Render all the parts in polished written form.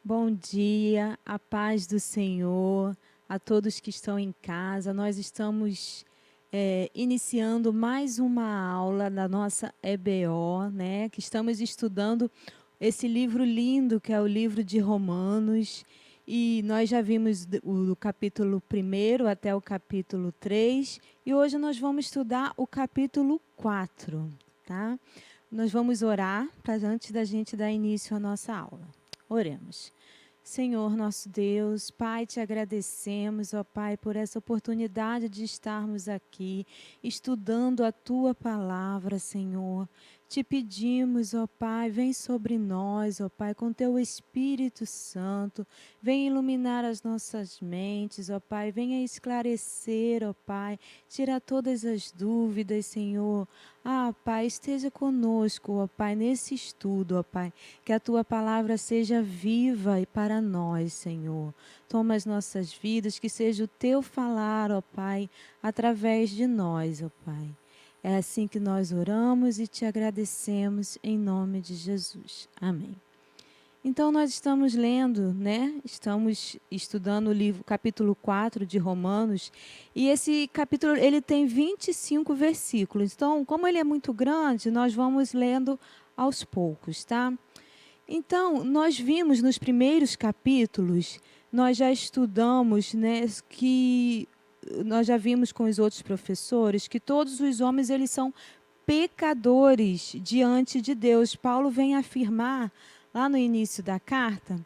Bom dia, a paz do Senhor, a todos que estão em casa. Nós estamos iniciando mais uma aula da nossa EBO, né? Que estamos estudando esse livro lindo que é o livro de Romanos. E nós já vimos o capítulo 1 até o capítulo 3. E hoje nós vamos estudar o capítulo 4, tá? Nós vamos orar antes da gente dar início à nossa aula. Oremos. Senhor, nosso Deus, Pai, te agradecemos, ó Pai, por essa oportunidade de estarmos aqui, estudando a Tua palavra, Senhor. Te pedimos, ó Pai, vem sobre nós, ó Pai, com Teu Espírito Santo, vem iluminar as nossas mentes, ó Pai, venha esclarecer, ó Pai, tirar todas as dúvidas, Senhor. Pai, esteja conosco, ó Pai, nesse estudo, ó Pai, que a Tua palavra seja viva e para nós, Senhor. Toma as nossas vidas, que seja o Teu falar, ó Pai, através de nós, ó Pai. É assim que nós oramos e te agradecemos em nome de Jesus. Amém. Então nós estamos lendo, né? Estamos estudando o livro, capítulo 4 de Romanos, e esse capítulo ele tem 25 versículos. Então, como ele é muito grande, nós vamos lendo aos poucos, tá? Então, nós vimos nos primeiros capítulos, nós já estudamos, né, que nós já vimos com os outros professores que todos os homens eles são pecadores diante de Deus. Paulo vem afirmar lá no início da carta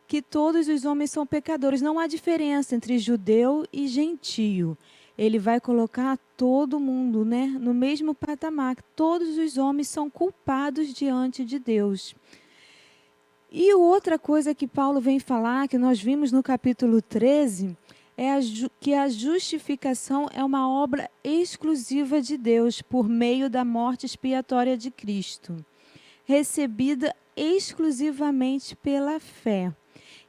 que todos os homens são pecadores. Não há diferença entre judeu e gentio. Ele vai colocar todo mundo, né, no mesmo patamar. Todos os homens são culpados diante de Deus. E outra coisa que Paulo vem falar, que nós vimos no capítulo 13, é que a justificação é uma obra exclusiva de Deus por meio da morte expiatória de Cristo, recebida exclusivamente pela fé.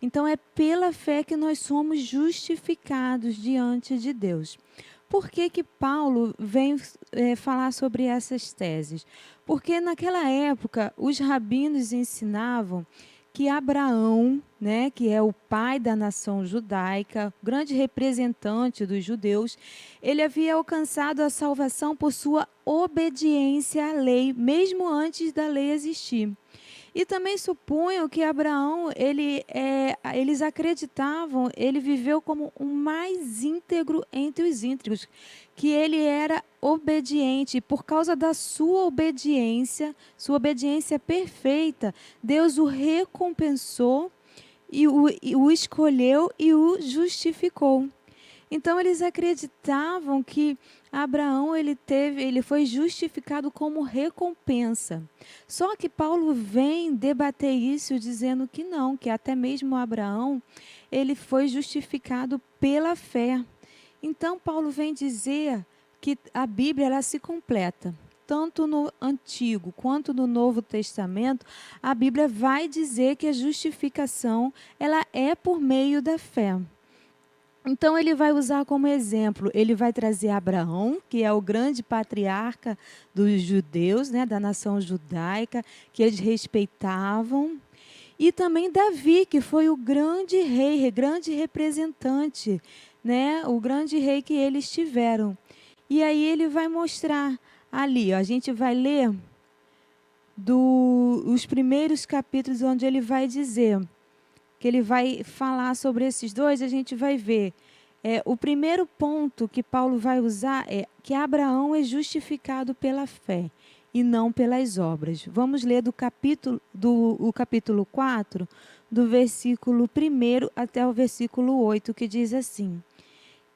Então, é pela fé que nós somos justificados diante de Deus. Por que que Paulo vem falar sobre essas teses? Porque naquela época, os rabinos ensinavam que Abraão, né, que é o pai da nação judaica, grande representante dos judeus, ele havia alcançado a salvação por sua obediência à lei, mesmo antes da lei existir. E também supunham que Abraão, eles acreditavam, ele viveu como o mais íntegro entre os íntegros, que ele era obediente. E por causa da sua obediência perfeita, Deus o recompensou e o escolheu e o justificou. Então eles acreditavam que Abraão ele foi justificado como recompensa. Só que Paulo vem debater isso dizendo que não, que até mesmo Abraão ele foi justificado pela fé. Então Paulo vem dizer que a Bíblia ela se completa. Tanto no Antigo quanto no Novo Testamento, a Bíblia vai dizer que a justificação ela é por meio da fé. Então ele vai usar como exemplo, ele vai trazer Abraão, que é o grande patriarca dos judeus, né, da nação judaica, que eles respeitavam, e também Davi, que foi o grande rei, grande representante, né, o grande rei que eles tiveram. E aí ele vai mostrar ali, ó, a gente vai ler os primeiros capítulos onde ele vai dizer que ele vai falar sobre esses dois, a gente vai ver. O primeiro ponto que Paulo vai usar é que Abraão é justificado pela fé e não pelas obras. Vamos ler o capítulo 4, do versículo 1 até o versículo 8, que diz assim: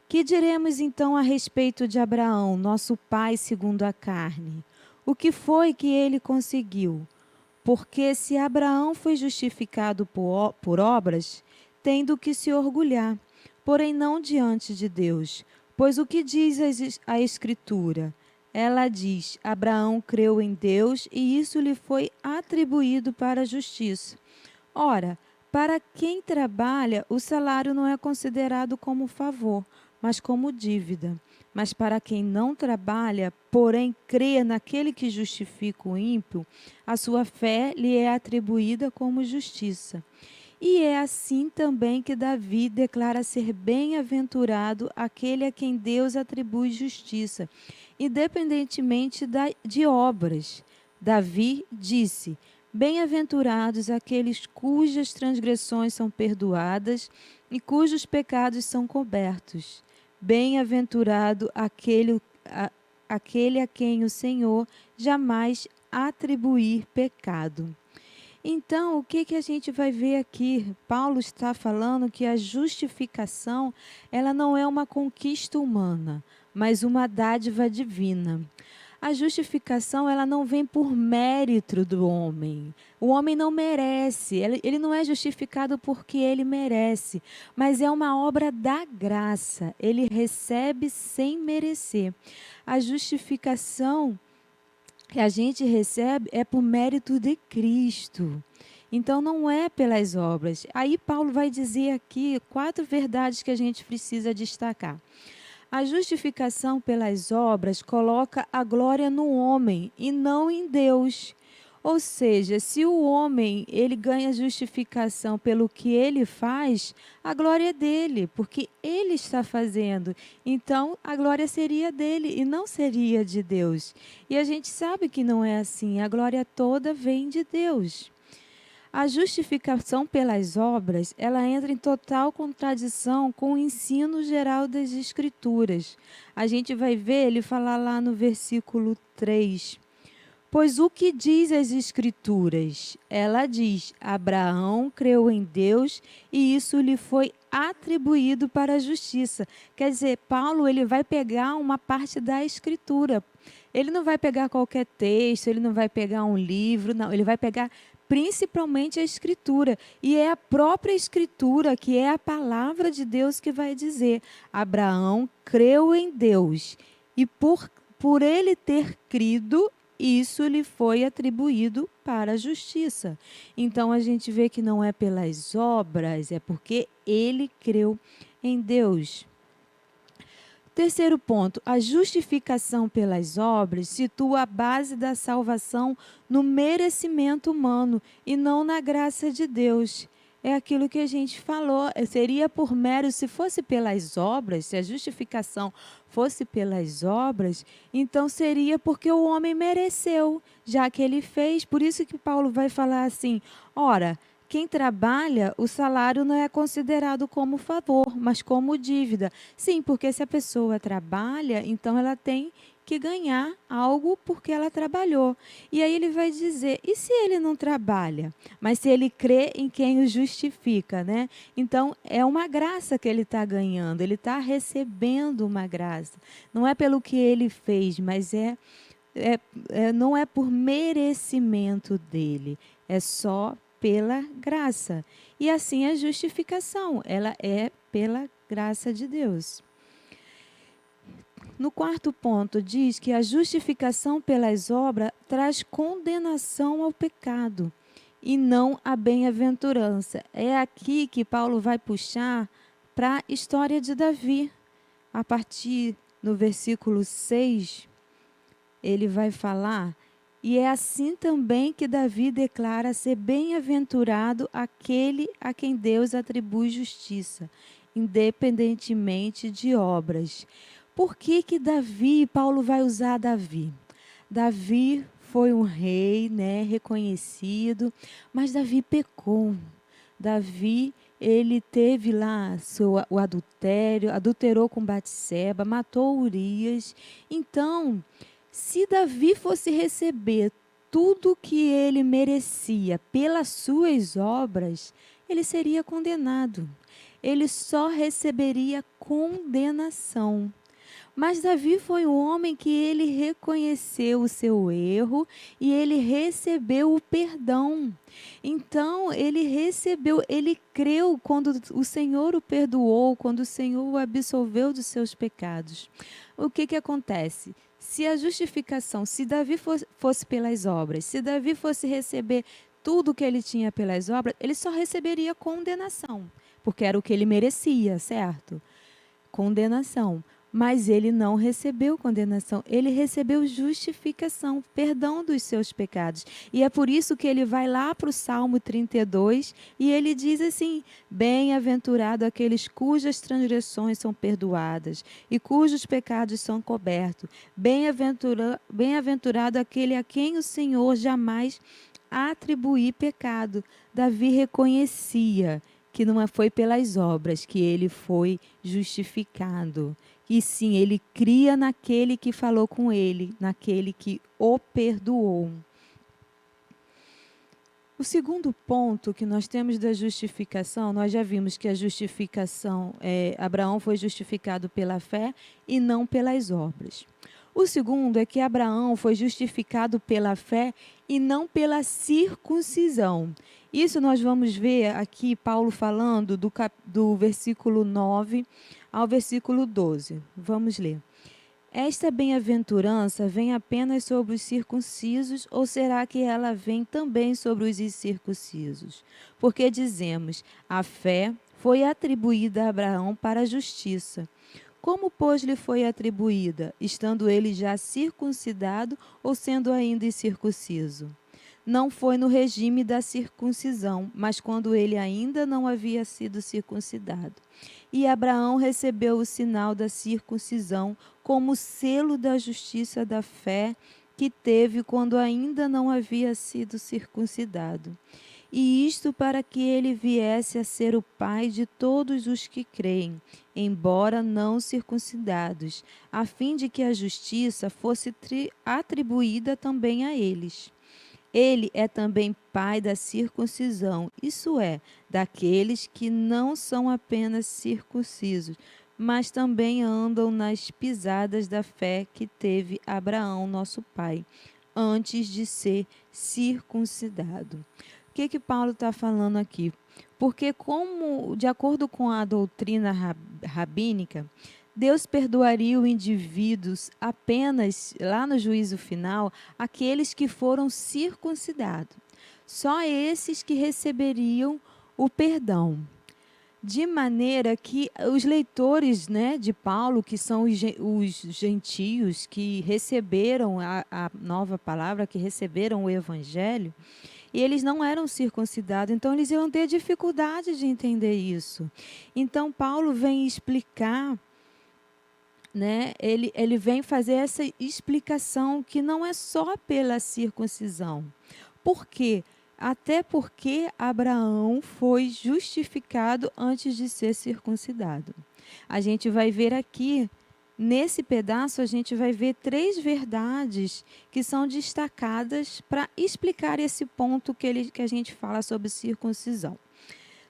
Que diremos então a respeito de Abraão, nosso pai segundo a carne? O que foi que ele conseguiu? Porque se Abraão foi justificado por obras, tem do que se orgulhar, porém não diante de Deus. Pois o que diz a Escritura? Ela diz: Abraão creu em Deus e isso lhe foi atribuído para a justiça. Ora, para quem trabalha, o salário não é considerado como favor, mas como dívida. Mas para quem não trabalha, porém crê naquele que justifica o ímpio, a sua fé lhe é atribuída como justiça. E é assim também que Davi declara ser bem-aventurado aquele a quem Deus atribui justiça, independentemente de obras. Davi disse: Bem-aventurados aqueles cujas transgressões são perdoadas e cujos pecados são cobertos. Bem-aventurado aquele a quem o Senhor jamais atribuir pecado. Então, o que a gente vai ver aqui? Paulo está falando que a justificação, ela não é uma conquista humana, mas uma dádiva divina. A justificação, ela não vem por mérito do homem. O homem não merece, ele não é justificado porque ele merece, mas é uma obra da graça. Ele recebe sem merecer. A justificação que a gente recebe é por mérito de Cristo. Então, não é pelas obras. Aí, Paulo vai dizer aqui 4 verdades que a gente precisa destacar. A justificação pelas obras coloca a glória no homem e não em Deus. Ou seja, se o homem ele ganha justificação pelo que ele faz, a glória é dele, porque ele está fazendo. Então, a glória seria dele e não seria de Deus. E a gente sabe que não é assim, a glória toda vem de Deus. A justificação pelas obras, ela entra em total contradição com o ensino geral das Escrituras. A gente vai ver ele falar lá no versículo 3. Pois o que diz as Escrituras? Ela diz: Abraão creu em Deus e isso lhe foi atribuído para a justiça. Quer dizer, Paulo ele vai pegar uma parte da Escritura. Ele não vai pegar qualquer texto, ele não vai pegar um livro, não. Ele vai pegar principalmente a Escritura. E é a própria Escritura, que é a palavra de Deus, que vai dizer: Abraão creu em Deus e por ele ter crido, isso lhe foi atribuído para a justiça. Então, a gente vê que não é pelas obras, é porque ele creu em Deus. Terceiro ponto, a justificação pelas obras situa a base da salvação no merecimento humano e não na graça de Deus. É aquilo que a gente falou, seria por mérito, se fosse pelas obras, se a justificação fosse pelas obras, então seria porque o homem mereceu, já que ele fez. Por isso que Paulo vai falar assim: ora, quem trabalha, o salário não é considerado como favor, mas como dívida. Sim, porque se a pessoa trabalha, então ela tem que ganhar algo porque ela trabalhou. E aí ele vai dizer: e se ele não trabalha? Mas se ele crê em quem o justifica, né? Então é uma graça que ele está ganhando, ele está recebendo uma graça. Não é pelo que ele fez, mas não é por merecimento dele, é só pela graça. E assim a justificação, ela é pela graça de Deus. No quarto ponto, diz que a justificação pelas obras traz condenação ao pecado e não a bem-aventurança. É aqui que Paulo vai puxar para a história de Davi. A partir no versículo 6, ele vai falar: e é assim também que Davi declara ser bem-aventurado aquele a quem Deus atribui justiça, independentemente de obras. Por que Davi, Paulo vai usar Davi? Davi foi um rei, né, reconhecido, mas Davi pecou. Davi, ele teve lá o adultério, adulterou com Batseba, matou Urias. Então, se Davi fosse receber tudo que ele merecia pelas suas obras, ele seria condenado. Ele só receberia condenação. Mas Davi foi um homem que ele reconheceu o seu erro e ele recebeu o perdão. Então, ele creu quando o Senhor o perdoou, quando o Senhor o absolveu dos seus pecados. O que acontece? Se a justificação, se Davi fosse pelas obras, se Davi fosse receber tudo que ele tinha pelas obras, ele só receberia condenação, porque era o que ele merecia, certo? Condenação. Mas ele não recebeu condenação, ele recebeu justificação, perdão dos seus pecados. E é por isso que ele vai lá para o Salmo 32 e ele diz assim: bem-aventurado aqueles cujas transgressões são perdoadas e cujos pecados são cobertos. Bem-aventurado aquele a quem o Senhor jamais atribuir pecado. Davi reconhecia que não foi pelas obras que ele foi justificado. E sim, ele cria naquele que falou com ele, naquele que o perdoou. O segundo ponto que nós temos da justificação, nós já vimos que a justificação, Abraão foi justificado pela fé e não pelas obras. O segundo é que Abraão foi justificado pela fé e não pela circuncisão. Isso nós vamos ver aqui Paulo falando do versículo 9 ao versículo 12. Vamos ler. Esta bem-aventurança vem apenas sobre os circuncisos, ou será que ela vem também sobre os incircuncisos? Porque dizemos, a fé foi atribuída a Abraão para a justiça. Como, pois, lhe foi atribuída, estando ele já circuncidado ou sendo ainda incircunciso? Não foi no regime da circuncisão, mas quando ele ainda não havia sido circuncidado. E Abraão recebeu o sinal da circuncisão como selo da justiça da fé que teve quando ainda não havia sido circuncidado. E isto para que ele viesse a ser o pai de todos os que creem, embora não circuncidados, a fim de que a justiça fosse atribuída também a eles. Ele é também pai da circuncisão, isso é, daqueles que não são apenas circuncisos, mas também andam nas pisadas da fé que teve Abraão, nosso pai, antes de ser circuncidado. O que Paulo está falando aqui? Porque, de acordo com a doutrina rabínica, Deus perdoaria os indivíduos apenas, lá no juízo final, aqueles que foram circuncidados. Só esses que receberiam o perdão. De maneira que os leitores, né, de Paulo, que são os gentios que receberam a nova palavra, que receberam o evangelho, e eles não eram circuncidados, então eles iam ter dificuldade de entender isso. Então Paulo vem explicar, né, ele vem fazer essa explicação que não é só pela circuncisão. Por quê? Até porque Abraão foi justificado antes de ser circuncidado. A gente vai ver aqui, nesse pedaço, a gente vai ver 3 verdades que são destacadas para explicar esse ponto que a gente fala sobre circuncisão.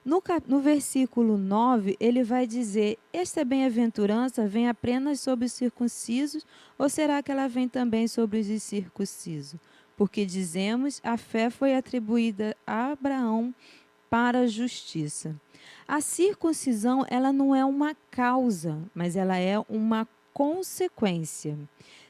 No versículo 9, ele vai dizer, esta bem-aventurança vem apenas sobre os circuncisos, ou será que ela vem também sobre os incircuncisos? Porque dizemos, a fé foi atribuída a Abraão para a justiça. A circuncisão, ela não é uma causa, mas ela é uma consequência,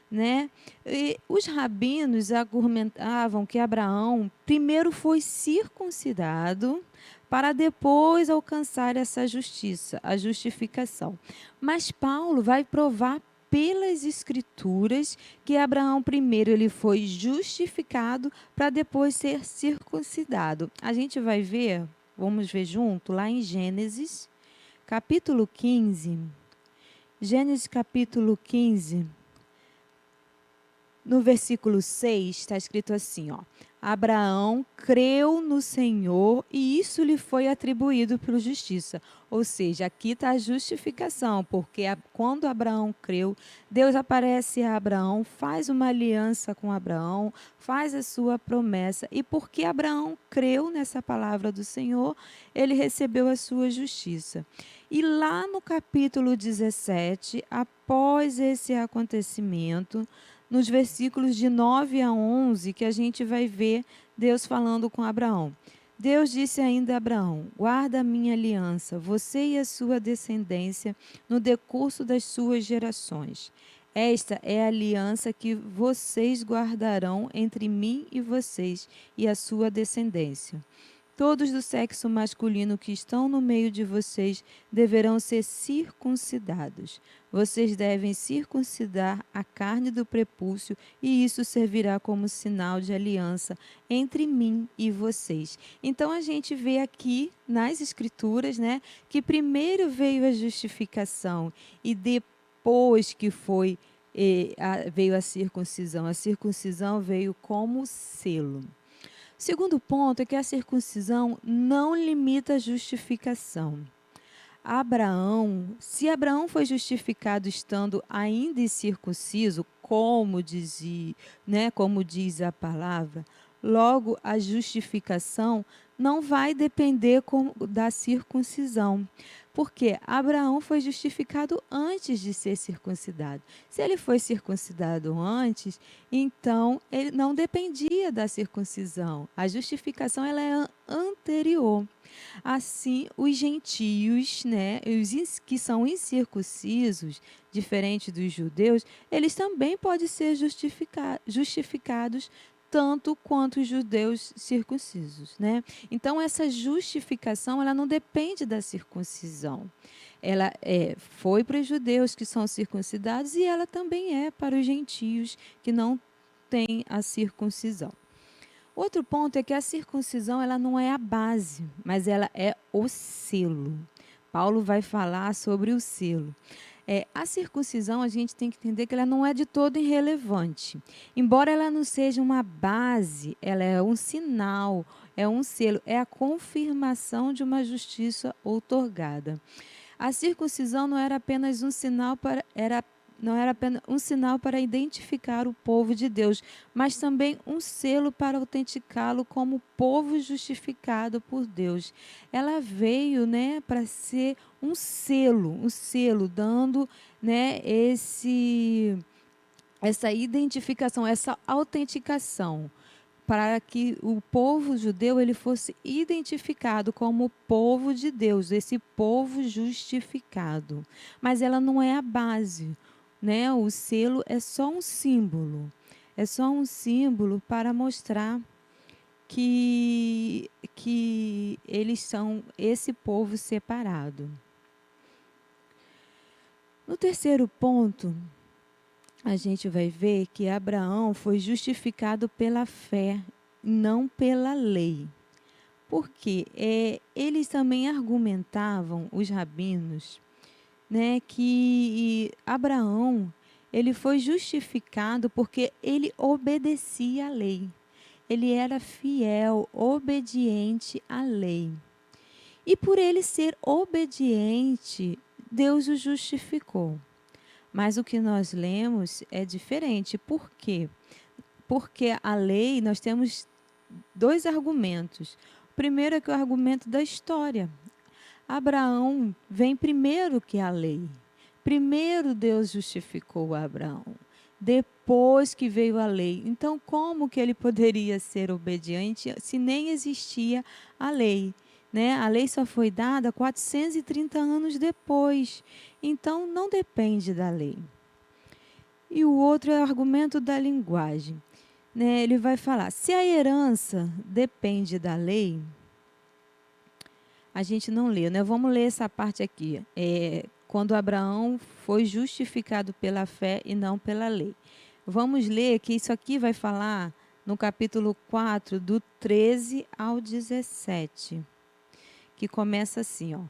né? E os rabinos argumentavam que Abraão primeiro foi circuncidado para depois alcançar essa justiça, a justificação. Mas Paulo vai provar pelas escrituras que Abraão primeiro ele foi justificado para depois ser circuncidado. A gente vai ver, vamos ver junto, lá em Gênesis, capítulo 15. Gênesis capítulo 15, no versículo 6, está escrito assim, ó. Abraão creu no Senhor e isso lhe foi atribuído por justiça. Ou seja, aqui está a justificação, porque quando Abraão creu, Deus aparece a Abraão, faz uma aliança com Abraão, faz a sua promessa. E porque Abraão creu nessa palavra do Senhor, ele recebeu a sua justiça. E lá no capítulo 17, após esse acontecimento, nos versículos de 9 a 11, que a gente vai ver Deus falando com Abraão. Deus disse ainda a Abraão, guarda a minha aliança, você e a sua descendência, no decurso das suas gerações. Esta é a aliança que vocês guardarão entre mim e vocês e a sua descendência. Todos do sexo masculino que estão no meio de vocês deverão ser circuncidados. Vocês devem circuncidar a carne do prepúcio, e isso servirá como sinal de aliança entre mim e vocês. Então a gente vê aqui nas Escrituras, né, que primeiro veio a justificação e depois que veio a circuncisão. A circuncisão veio como selo. Segundo ponto é que a circuncisão não limita a justificação. Se Abraão foi justificado estando ainda incircunciso, como diz a palavra, logo a justificação não vai depender da circuncisão, porque Abraão foi justificado antes de ser circuncidado. Se ele foi circuncidado antes, então ele não dependia da circuncisão. A justificação ela é anterior. Assim, os gentios, né, que são incircuncisos, diferente dos judeus, eles também podem ser justificados tanto quanto os judeus circuncisos, né? Então essa justificação ela não depende da circuncisão. Ela foi para os judeus que são circuncidados e ela também é para os gentios que não têm a circuncisão. Outro ponto é que a circuncisão ela não é a base, mas ela é o selo. Paulo vai falar sobre o selo. A circuncisão, a gente tem que entender que ela não é de todo irrelevante. Embora ela não seja uma base, ela é um sinal, é um selo, é a confirmação de uma justiça outorgada. A circuncisão não era apenas um sinal não era apenas um sinal para identificar o povo de Deus, mas também um selo para autenticá-lo como povo justificado por Deus. Ela veio, né, para ser um selo dando, né, essa identificação, essa autenticação, para que o povo judeu ele fosse identificado como povo de Deus, esse povo justificado. Mas ela não é a base, né? O selo é só um símbolo. É só um símbolo para mostrar que eles são esse povo separado. No terceiro ponto, a gente vai ver que Abraão foi justificado pela fé, não pela lei. Porque eles também argumentavam, os rabinos, né, que Abraão ele foi justificado porque ele obedecia à lei. Ele era fiel, obediente à lei. E por ele ser obediente, Deus o justificou. Mas o que nós lemos é diferente. Por quê? Porque a lei, nós temos dois argumentos. O primeiro é que é o argumento da história. Abraão vem primeiro que a lei. Primeiro Deus justificou Abraão. Depois que veio a lei. Então, como que ele poderia ser obediente se nem existia a lei? Né? A lei só foi dada 430 anos depois. Então, não depende da lei. E o outro é o argumento da linguagem. Né? Ele vai falar, se a herança depende da lei, a gente não lê, né? Vamos ler essa parte aqui. Quando Abraão foi justificado pela fé e não pela lei. Vamos ler que isso aqui vai falar no capítulo 4, do 13 ao 17. Que começa assim, ó.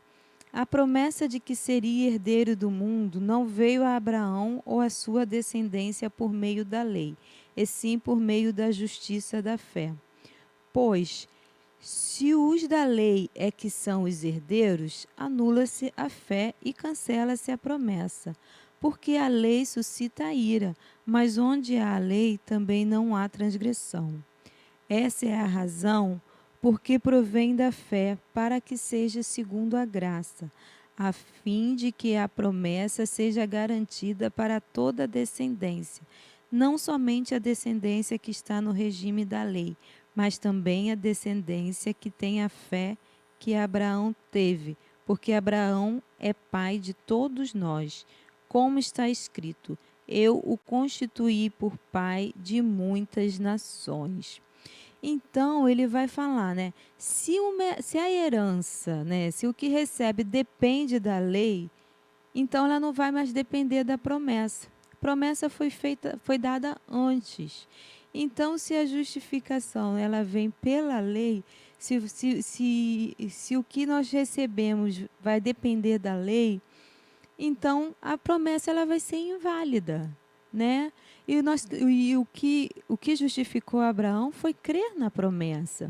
A promessa de que seria herdeiro do mundo não veio a Abraão ou a sua descendência por meio da lei, e sim por meio da justiça da fé. Pois, se os da lei é que são os herdeiros, anula-se a fé e cancela-se a promessa, porque a lei suscita a ira, mas onde há a lei também não há transgressão. Essa é a razão porque provém da fé, para que seja segundo a graça, a fim de que a promessa seja garantida para toda a descendência, não somente a descendência que está no regime da lei, mas também a descendência que tem a fé que Abraão teve, porque Abraão é pai de todos nós, como está escrito: eu o constituí por pai de muitas nações. Então, ele vai falar, né? Se a herança, né? Se o que recebe depende da lei, então ela não vai mais depender da promessa. A promessa foi feita, foi dada antes. Então, se a justificação ela vem pela lei, se o que nós recebemos vai depender da lei, então a promessa ela vai ser inválida, né? E o que justificou Abraão foi crer na promessa.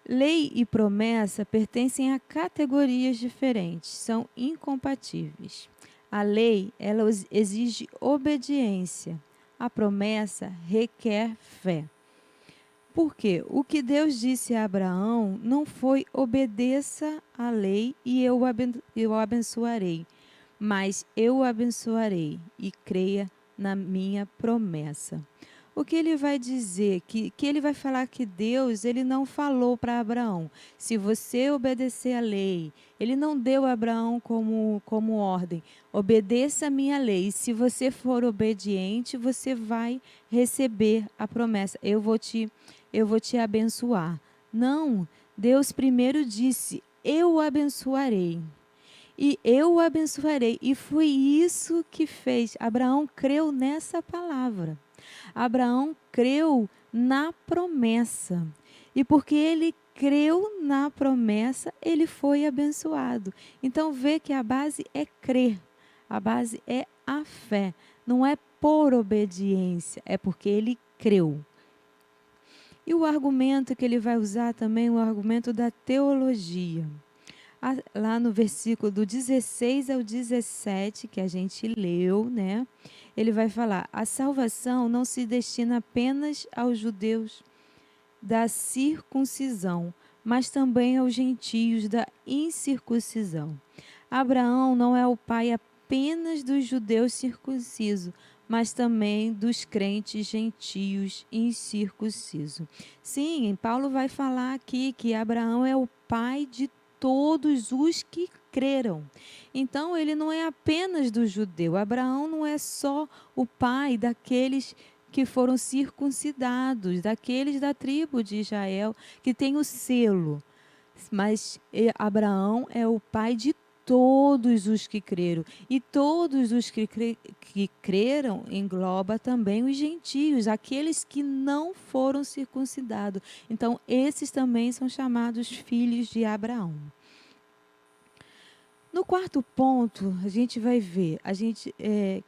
Lei e promessa pertencem a categorias diferentes, são incompatíveis. A lei, ela exige obediência. A promessa requer fé. Porque o que Deus disse a Abraão não foi obedeça à lei e eu o abençoarei, mas eu o abençoarei e creia na minha promessa. O que ele vai dizer? Que ele vai falar que Deus ele não falou para Abraão, se você obedecer à lei. Ele não deu a Abraão como ordem, obedeça a minha lei. E se você for obediente, você vai receber a promessa. Eu vou te abençoar. Não, Deus primeiro disse, eu o abençoarei. E eu o abençoarei. E foi isso que fez. Abraão creu nessa palavra. Abraão creu na promessa. E porque ele creu na promessa, ele foi abençoado. Então vê que a base é crer. A base é a fé. Não é por obediência, é porque ele creu. E o argumento que ele vai usar também é o argumento da teologia. Lá no versículo do 16 ao 17, que a gente leu, né? Ele vai falar: a salvação não se destina apenas aos judeus da circuncisão, mas também aos gentios da incircuncisão. Abraão não é o pai apenas dos judeus circuncisos, mas também dos crentes gentios incircuncisos. Sim, Paulo vai falar aqui que Abraão é o pai de todos os que creram. Então, ele não é apenas do judeu. Abraão não é só o pai daqueles que foram circuncidados, daqueles da tribo de Israel, que tem o selo. Mas Abraão é o pai de todos os que creram. E todos os que creram engloba também os gentios, aqueles que não foram circuncidados. Então, esses também são chamados filhos de Abraão. No quarto ponto, a gente vai ver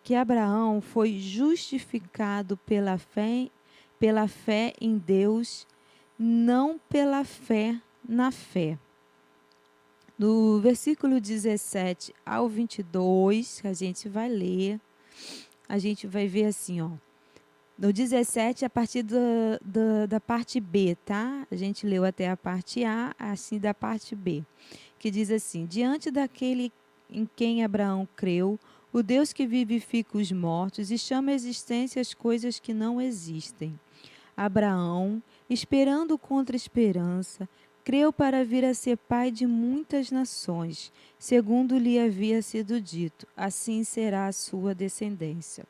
que Abraão foi justificado pela fé em Deus, não pela fé na fé. No versículo 17 ao 22, que a gente vai ler, a gente vai ver assim, ó. No 17, a partir da parte B, tá? A gente leu até a parte A, assim da parte B, que diz assim: diante daquele em quem Abraão creu, o Deus que vivifica os mortos e chama à existência as coisas que não existem. Abraão, esperando contra esperança, creu para vir a ser pai de muitas nações, segundo lhe havia sido dito, assim será a sua descendência.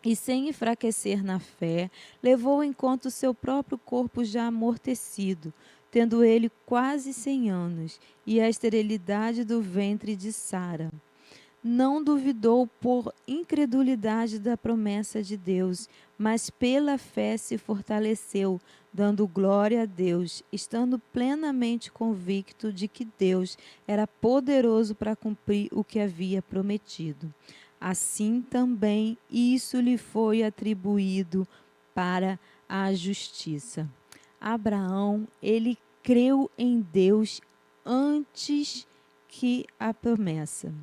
E sem enfraquecer na fé, levou em conta o seu próprio corpo já amortecido, tendo ele quase 100 anos, e a esterilidade do ventre de Sara. Não duvidou por incredulidade da promessa de Deus, mas pela fé se fortaleceu, dando glória a Deus, estando plenamente convicto de que Deus era poderoso para cumprir o que havia prometido. Assim também isso lhe foi atribuído para a justiça. Abraão, ele creu em Deus antes que a promessa.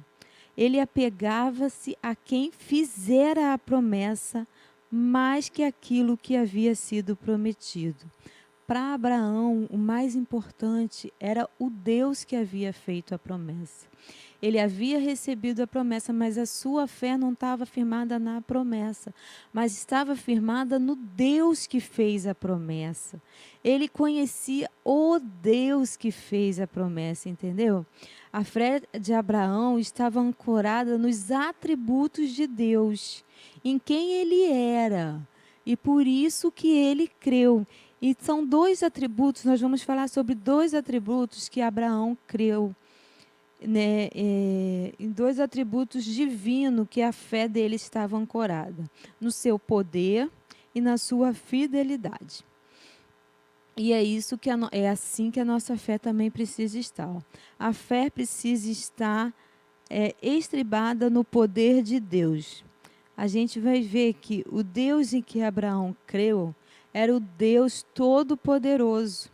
Ele apegava-se a quem fizera a promessa mais que aquilo que havia sido prometido. Para Abraão, o mais importante era o Deus que havia feito a promessa. Ele havia recebido a promessa, mas a sua fé não estava firmada na promessa, mas estava firmada no Deus que fez a promessa. Ele conhecia o Deus que fez a promessa, entendeu? A fé de Abraão estava ancorada nos atributos de Deus, em quem ele era, e por isso que ele creu. E são dois atributos, nós vamos falar sobre dois atributos que Abraão creu, né, em dois atributos divinos que a fé dele estava ancorada, no seu poder e na sua fidelidade. E é isso que é assim que a nossa fé também precisa estar. Ó. A fé precisa estar estribada no poder de Deus. A gente vai ver que o Deus em que Abraão creu era o Deus Todo-Poderoso,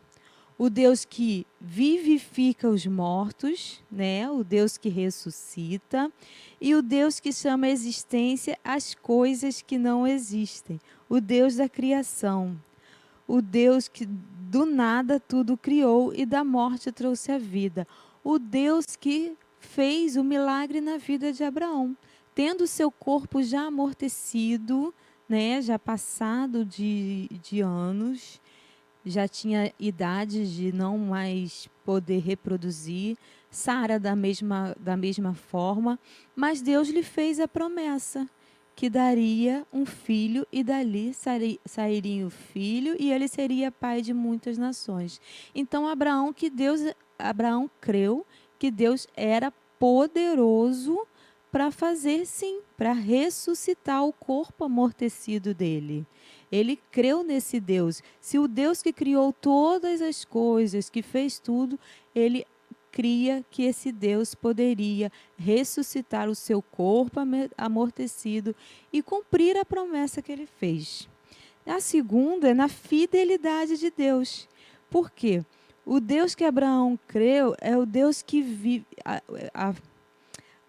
o Deus que vivifica os mortos, né? O Deus que ressuscita, e o Deus que chama à existência as coisas que não existem, o Deus da criação, o Deus que do nada tudo criou e da morte trouxe a vida, o Deus que fez o milagre na vida de Abraão, tendo seu corpo já amortecido, né? Já passado de anos, já tinha idade de não mais poder reproduzir, Sara da mesma forma, mas Deus lhe fez a promessa que daria um filho e dali sairia o filho e ele seria pai de muitas nações. Então Abraão creu que Deus era poderoso para fazer sim, para ressuscitar o corpo amortecido dele. Ele creu nesse Deus. Se o Deus que criou todas as coisas, que fez tudo, ele cria que esse Deus poderia ressuscitar o seu corpo amortecido e cumprir a promessa que ele fez. A segunda é na fidelidade de Deus. Por quê? O Deus que Abraão creu é o Deus que vive.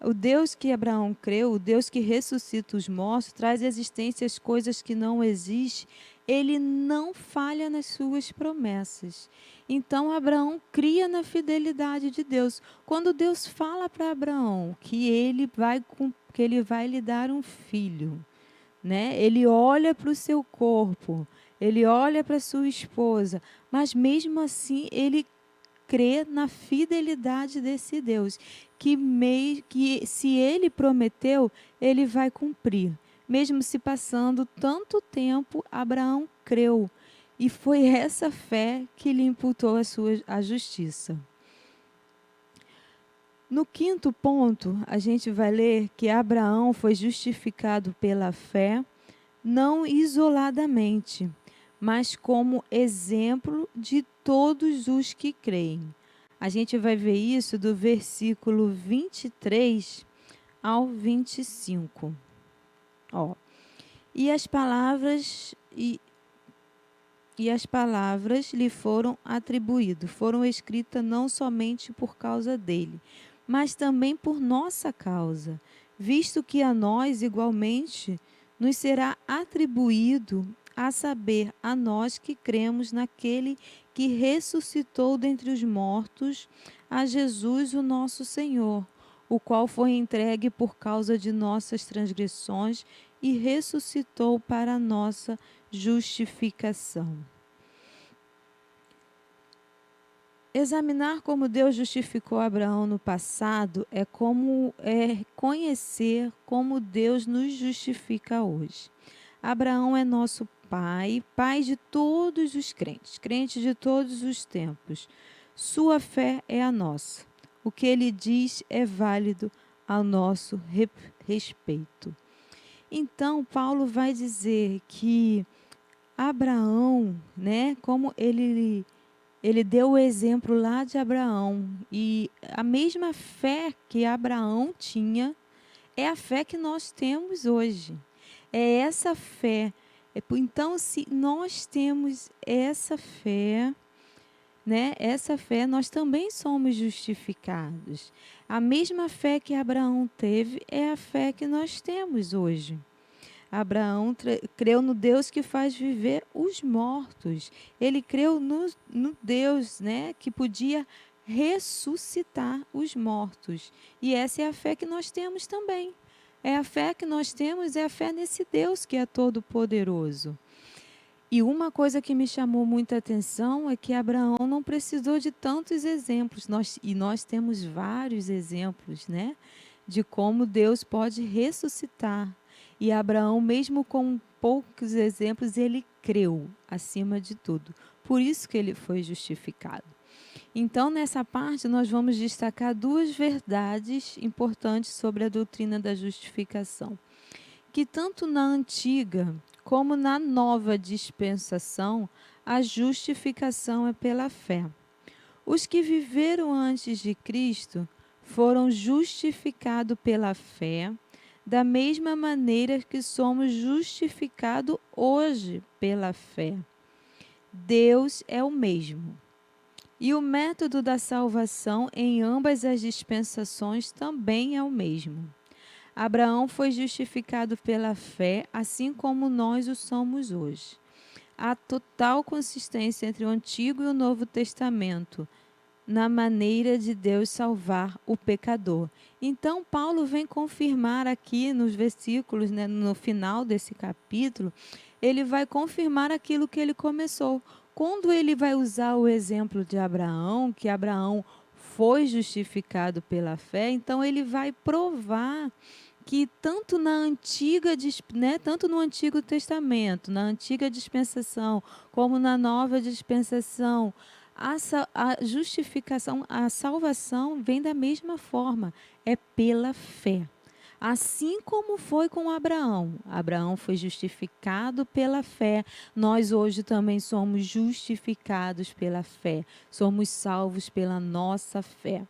O Deus que Abraão creu, o Deus que ressuscita os mortos, traz à existência as coisas que não existem, ele não falha nas suas promessas. Então Abraão cria na fidelidade de Deus. Quando Deus fala para Abraão que ele vai lhe dar um filho, né? Ele olha para o seu corpo, ele olha para sua esposa, mas mesmo assim ele crê na fidelidade desse Deus, que se ele prometeu, ele vai cumprir. Mesmo se passando tanto tempo, Abraão creu. E foi essa fé que lhe imputou a justiça. No quinto ponto, a gente vai ler que Abraão foi justificado pela fé, não isoladamente, mas como exemplo de todos os que creem. A gente vai ver isso do versículo 23 ao 25. Ó. E as palavras lhe foram atribuídas, foram escritas não somente por causa dele, mas também por nossa causa, visto que a nós igualmente nos será atribuído, a saber, a nós que cremos naquele que ressuscitou dentre os mortos, a Jesus o nosso Senhor, o qual foi entregue por causa de nossas transgressões e ressuscitou para a nossa justificação. Examinar como Deus justificou Abraão no passado é conhecer como Deus nos justifica hoje. Abraão é nosso pai, pai de todos os crentes, crente de todos os tempos. Sua fé é a nossa. O que ele diz é válido ao nosso respeito. Então, Paulo vai dizer que Abraão, né, como ele deu o exemplo lá de Abraão, e a mesma fé que Abraão tinha é a fé que nós temos hoje. É essa fé. Então, se nós temos essa fé, né, essa fé, nós também somos justificados. A mesma fé que Abraão teve é a fé que nós temos hoje. Abraão creu no Deus que faz viver os mortos. Ele creu no Deus, né, que podia ressuscitar os mortos. E essa é a fé que nós temos também. É a fé que nós temos, é a fé nesse Deus que é todo-poderoso. E uma coisa que me chamou muita atenção é que Abraão não precisou de tantos exemplos. Nós temos vários exemplos, né? De como Deus pode ressuscitar. E Abraão, mesmo com poucos exemplos, ele creu acima de tudo. Por isso que ele foi justificado. Então, nessa parte, nós vamos destacar duas verdades importantes sobre a doutrina da justificação. Que tanto na antiga como na nova dispensação, a justificação é pela fé. Os que viveram antes de Cristo foram justificados pela fé, da mesma maneira que somos justificados hoje pela fé. Deus é o mesmo. E o método da salvação em ambas as dispensações também é o mesmo. Abraão foi justificado pela fé, assim como nós o somos hoje. Há total consistência entre o Antigo e o Novo Testamento na maneira de Deus salvar o pecador. Então, Paulo vem confirmar aqui nos versículos, né, no final desse capítulo, ele vai confirmar aquilo que ele começou. Quando ele vai usar o exemplo de Abraão, que Abraão foi justificado pela fé, então ele vai provar que tanto tanto no Antigo Testamento, na antiga dispensação, como na nova dispensação, a justificação, a salvação vem da mesma forma, é pela fé. Assim como foi com Abraão. Abraão foi justificado pela fé. Nós hoje também somos justificados pela fé. Somos salvos pela nossa fé.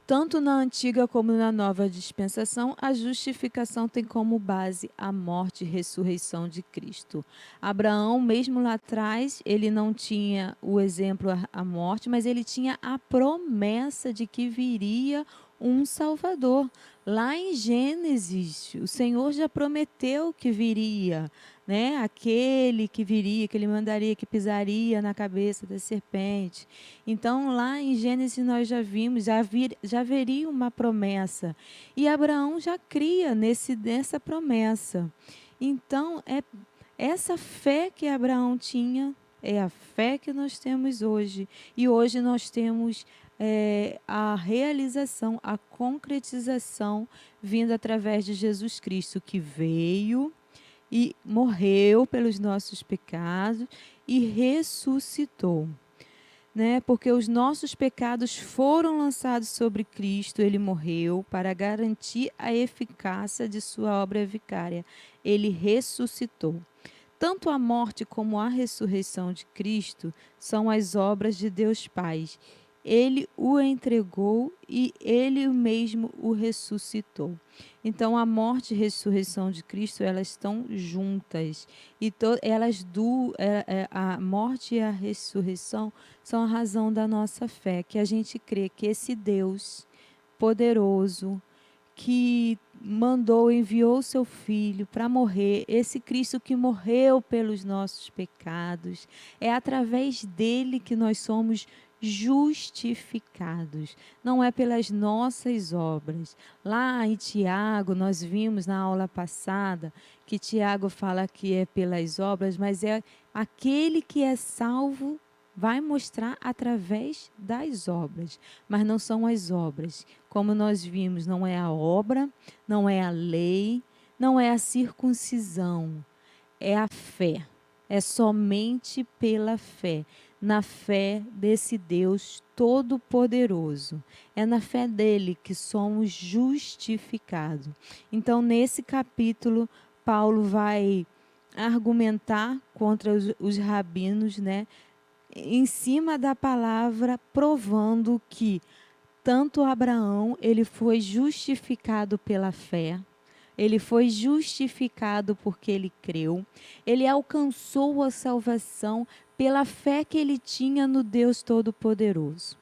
Tanto na antiga como na nova dispensação, a justificação tem como base a morte e ressurreição de Cristo. Abraão, mesmo lá atrás, ele não tinha o exemplo a morte, mas ele tinha a promessa de que viria um Salvador. Lá em Gênesis, o Senhor já prometeu que viria, né? Aquele que viria, que ele mandaria, que pisaria na cabeça da serpente. Então, lá em Gênesis nós já vimos, já haveria uma promessa. E Abraão já cria nessa promessa. Então, essa fé que Abraão tinha é a fé que nós temos hoje. E hoje nós temos a realização, a concretização vinda através de Jesus Cristo, que veio e morreu pelos nossos pecados e ressuscitou. Né? Porque os nossos pecados foram lançados sobre Cristo, ele morreu para garantir a eficácia de sua obra vicária. Ele ressuscitou. Tanto a morte como a ressurreição de Cristo são as obras de Deus Pai. Ele o entregou e ele mesmo o ressuscitou. Então, a morte e a ressurreição de Cristo, elas estão juntas. E a morte e a ressurreição são a razão da nossa fé, que a gente crê que esse Deus poderoso, que enviou o seu Filho para morrer, esse Cristo que morreu pelos nossos pecados, é através dele que nós somos justificados, não é pelas nossas obras. Lá em Tiago, nós vimos na aula passada que Tiago fala que é pelas obras, mas é aquele que é salvo vai mostrar através das obras, mas não são as obras. Como nós vimos, não é a obra, não é a lei, não é a circuncisão, é a fé. É somente pela fé, na fé desse Deus todo-poderoso. É na fé dele que somos justificados. Então, nesse capítulo, Paulo vai argumentar contra os rabinos, né? Em cima da palavra, provando que tanto Abraão, ele foi justificado pela fé, ele foi justificado porque ele creu, ele alcançou a salvação pela fé que ele tinha no Deus Todo-Poderoso.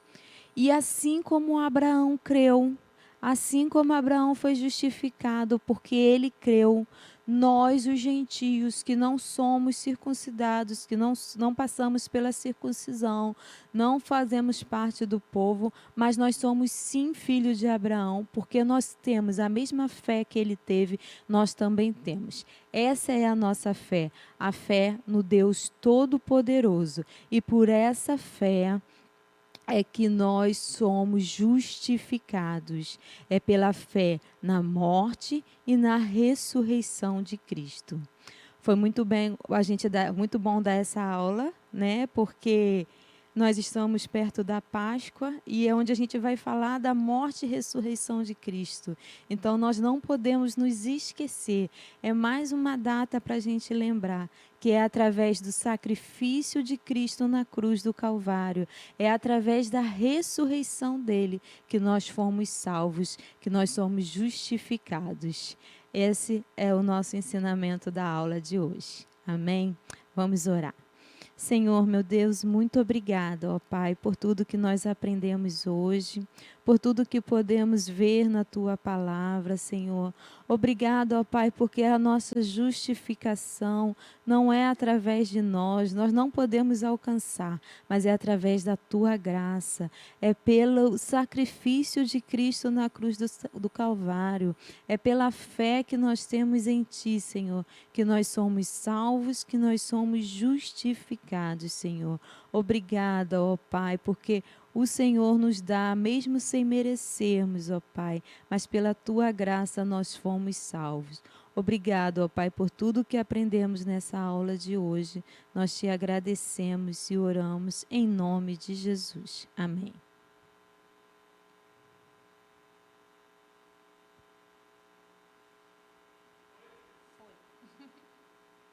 E assim como Abraão creu, assim como Abraão foi justificado porque ele creu, nós, os gentios, que não somos circuncidados, que não passamos pela circuncisão, não fazemos parte do povo, mas nós somos sim filhos de Abraão, porque nós temos a mesma fé que ele teve, nós também temos. Essa é a nossa fé, a fé no Deus Todo-Poderoso. E por essa fé é que nós somos justificados. É pela fé na morte e na ressurreição de Cristo. Foi muito bem, muito bom dar essa aula, né? Porque nós estamos perto da Páscoa e é onde a gente vai falar da morte e ressurreição de Cristo. Então nós não podemos nos esquecer. É mais uma data para a gente lembrar que é através do sacrifício de Cristo na cruz do Calvário, é através da ressurreição dele que nós fomos salvos, que nós somos justificados. Esse é o nosso ensinamento da aula de hoje. Amém? Vamos orar. Senhor, meu Deus, muito obrigada, ó Pai, por tudo que nós aprendemos hoje, por tudo que podemos ver na Tua palavra, Senhor. Obrigado, ó Pai, porque a nossa justificação não é através de nós não podemos alcançar, mas é através da Tua graça, é pelo sacrifício de Cristo na cruz do Calvário, é pela fé que nós temos em Ti, Senhor, que nós somos salvos, que nós somos justificados, Senhor. Obrigada, ó Pai, porque o Senhor nos dá, mesmo sem merecermos, ó Pai, mas pela Tua graça nós fomos salvos. Obrigado, ó Pai, por tudo que aprendemos nessa aula de hoje. Nós te agradecemos e oramos em nome de Jesus. Amém.